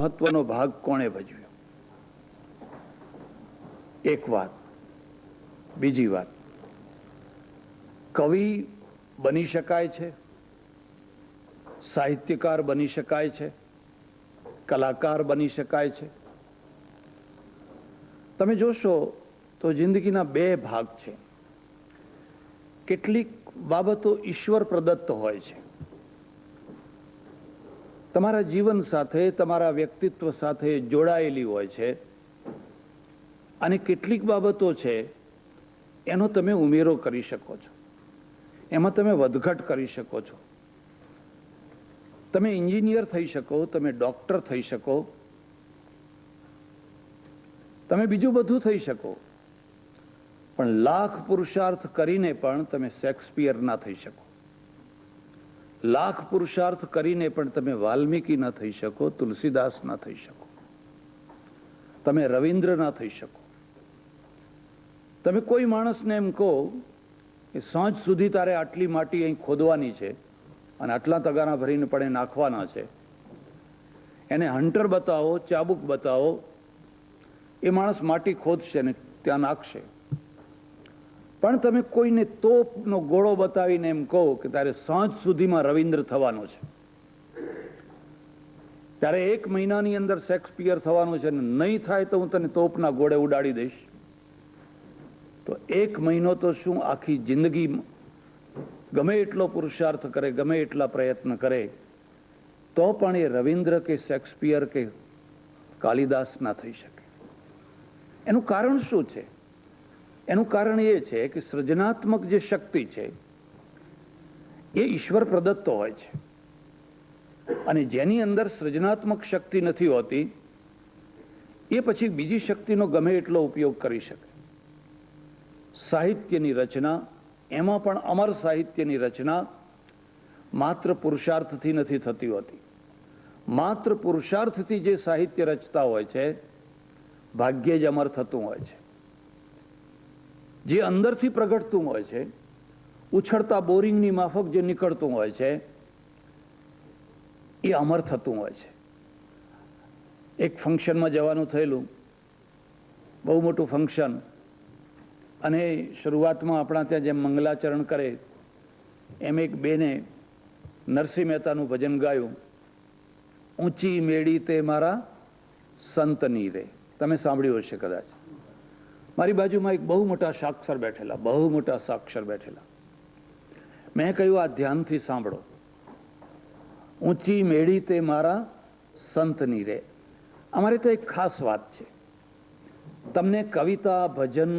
મહત્વનો ભાગ કોણે ભજવ્યો? એક વાત. બીજી વાત, કવિ બની શકાય છે, સાહિત્યકાર બની શકાય છે, કલાકાર બની શકાય છે. તમે જોશો તો જિંદગીના બે ભાગ છે. કેટલીક બાબતો ઈશ્વર પ્રદત્ત હોય છે, તમારા જીવન સાથે, તમારા વ્યક્તિત્વ સાથે જોડાયેલી હોય છે, અને કેટલીક બાબતો છે એનો તમે ઉમેરો કરી શકો છો, એમાં તમે વધઘટ કરી શકો છો. તમે એન્જિનિયર થઈ શકો, તમે ડોક્ટર થઈ શકો, તમે બીજું બધું થઈ શકો, પણ લાખ પુરુષાર્થ કરીને પણ તમે શેક્સપિયર ના થઈ શકો. લાખ પુરુષાર્થ કરીને પણ તમે વાલ્મીકી ના થઈ શકો, તુલસીદાસ ના થઈ શકો, તમે રવિન્દ્ર ના થઈ શકો. તમે કોઈ માણસને એમ કહો કે સાંજ સુધી તારે આટલી માટી અહીં ખોદવાની છે અને આટલા તગારા ભરીને પણ નાખવાના છે, એને હન્ટર બતાવો, ચાબુક બતાવો, એ માણસ માટી ખોદશે ને ત્યાં નાખશે. પણ તમે કોઈને તોપનો ગોળો બતાવીને એમ કહો કે તારે સાંજ સુધીમાં રવિન્દ્ર થવાનો છે, ત્યારે 1 મહિનાની અંદર શેક્સપિયર થવાનું છે, ને નહીં થાય તો હું તને તોપના ગોળે ઉડાડી દઈશ, તો 1 મહિનો તો શું, આખી જિંદગી ગમે એટલો પુરુષાર્થ કરે, ગમે એટલા પ્રયત્ન કરે, તો પણ એ રવિન્દ્ર કે શેક્સપિયર કે કાલિદાસ ના થઈ શકે. એનું કારણ શું છે? એનું કારણ એ છે કે સર્જનાત્મક જે શક્તિ છે એ ઈશ્વર પ્રદત્ત હોય છે, અને જેની અંદર સર્જનાત્મક શક્તિ નથી હોતી એ પછી બીજી શક્તિનો ગમે એટલો ઉપયોગ કરી શકે. સાહિત્યની રચના, એમાં પણ અમર સાહિત્યની રચના માત્ર પુરુષાર્થથી નથી થતી હોતી. માત્ર પુરુષાર્થથી જે સાહિત્ય રચતા હોય છે ભાગ્યે જ અમર થતું હોય છે. જે અંદરથી પ્રગટતું હોય છે, ઉછળતા બોરિંગની માફક જે નીકળતું હોય છે, એ અમર થતું હોય છે. એક ફંક્શનમાં જવાનું થયેલું, બહુ મોટું ફંક્શન, અને શરૂઆતમાં આપણા ત્યાં જેમ મંગલાચરણ કરે એમ એક બેને નરસિંહ મહેતાનું ભજન ગાયું, ઊંચી મેળી તે મારા સંતની રે. તમે સાંભળ્યું હશે કદાચ. મારી બાજુમાં એક બહુ મોટા સાક્ષર બેઠેલા, બહુ મોટા સાક્ષર બેઠેલા. મેં કહ્યું આ ધ્યાનથી સાંભળો, ઊંચી મેળી તે મારા સંતની રે. અમારે તો એક ખાસ વાત છે, તમને કવિતા, ભજન,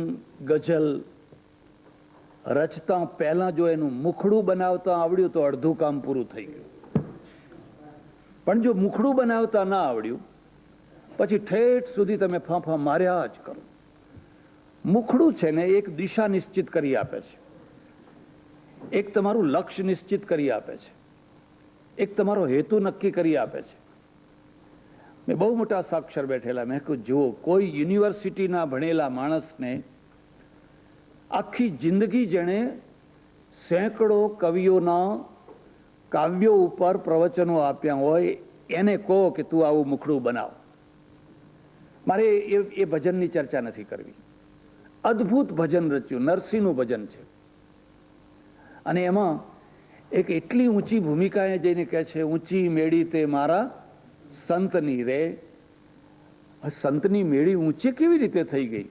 ગઝલ રચતા પહેલા જો એનું મુખડું બનાવતા આવડ્યું તો અડધું કામ પૂરું થઈ ગયું. પણ જો મુખડું બનાવતા ના આવડ્યું પછી ઠેઠ સુધી તમે ફાંફા માર્યા જ કરો. મુખડું છે ને એક દિશા નિશ્ચિત કરી આપે છે, એક તમારું લક્ષ્ય નિશ્ચિત કરી આપે છે, એક તમારો હેતુ નક્કી કરી આપે છે. મેં બહુ મોટા સાક્ષર બેઠેલા, મેં કહ્યું જુઓ, કોઈ યુનિવર્સિટીના ભણેલા માણસને આખી જિંદગી જેણે સેંકડો કવિઓના કાવ્યો ઉપર પ્રવચનો આપ્યા હોય, એને કહો કે તું આવું મુખડું બનાવ. મારે એ ભજનની ચર્ચા નથી કરવી. અદ્ભુત ભજન રચ્યું, નરસિંહનું ભજન છે, અને એમાં એક એટલી ઊંચી ભૂમિકાએ જઈને કહે છે, ઊંચી મેળી તે મારા સંતની રે. સંતની મેળી ઊંચી કેવી રીતે થઈ ગઈ?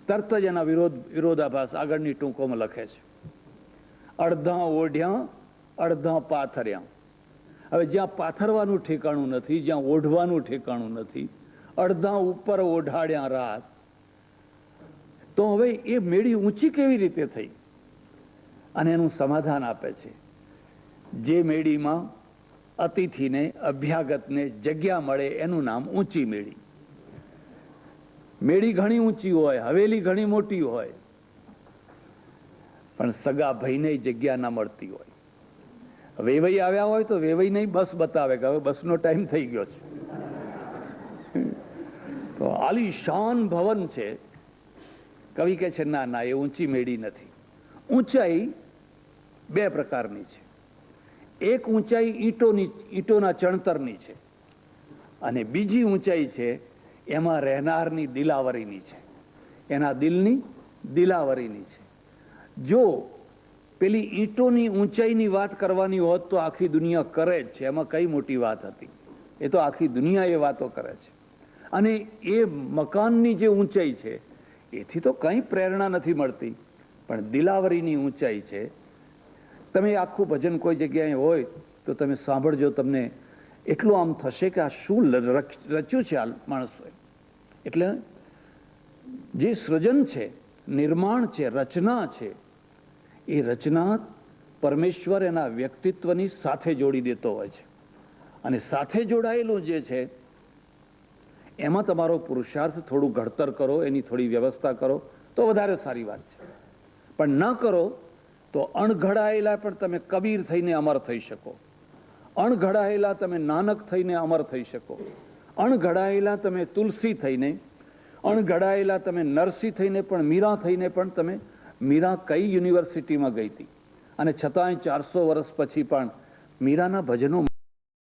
તરત જ એના વિરોધાભાસ આગળની ટૂંકોમાં લખે છે. અડધા ઓઢ્યા, અડધા પાથર્યા. હવે જ્યાં પાથરવાનું ઠેકાણું નથી, જ્યાં ઓઢવાનું ઠેકાણું નથી, અડધા ઉપર ઓઢાડ્યા રાત, તો હવે એ મેળી ઊંચી કેવી રીતે થઈ? અને એનું સમાધાન આપે છે, જે મેળીમાં અતિથિને, અભ્યાગતને જગ્યા મળે એનું નામ ઊંચી મેળી. મેળી ઘણી ઊંચી હોય, હવેલી ઘણી મોટી હોય, પણ સગા ભાઈને જગ્યા ના મળતી હોય. વેવઈ આવ્યા હોય તો વેવઈ નહીં બસ બતાવે કે હવે બસનો ટાઈમ થઈ ગયો છે. તો આલીશાન ભવન છે. કવિ કહે છે ના ના, એ ઊંચી મેળી નથી. ઊંચાઈ બે પ્રકારની છે. એક ઊંચાઈ ઈંટોના ચણતરની છે, અને બીજી ઊંચાઈ છે એમાં રહેનારની દિલાવરીની છે, એના દિલની દિલાવરીની છે. જો પેલી ઈંટોની ઊંચાઈની વાત કરવાની હોત તો આખી દુનિયા કરે જ છે, એમાં કઈ મોટી વાત હતી? એ તો આખી દુનિયા એ વાતો કરે છે. અને એ મકાનની જે ઊંચાઈ છે એથી તો કંઈ પ્રેરણા નથી મળતી, પણ દિલાવરીની ઊંચાઈ છે. તમે આખું ભજન કોઈ જગ્યાએ હોય તો તમે સાંભળજો, તમને એટલું આમ થશે કે આ શું રચ્યું છે આ માણસોએ. એટલે જે સૃજન છે, નિર્માણ છે, રચના છે, એ રચના પરમેશ્વર એના વ્યક્તિત્વની સાથે જોડી દેતો હોય છે. અને સાથે જોડાયેલું જે છે એમાં તમારો પુરુષાર્થ થોડું ઘડતર કરો, એની થોડી વ્યવસ્થા કરો તો વધારે સારી વાત છે. પણ ન કરો તો અણઘડાયેલા પણ તમે કબીર થઈને અમર થઈ શકો, અણઘડાયેલા તમે નાનક થઈને અમર થઈ શકો, અણઘડાયેલા તમે તુલસી થઈને, અણઘડાયેલા તમે નરસિંહ થઈને પણ, મીરા થઈને પણ તમે, મીરા કઈ યુનિવર્સિટીમાં ગઈ હતી અને છતાંય 400 વર્ષ પછી પણ મીરાના ભજનો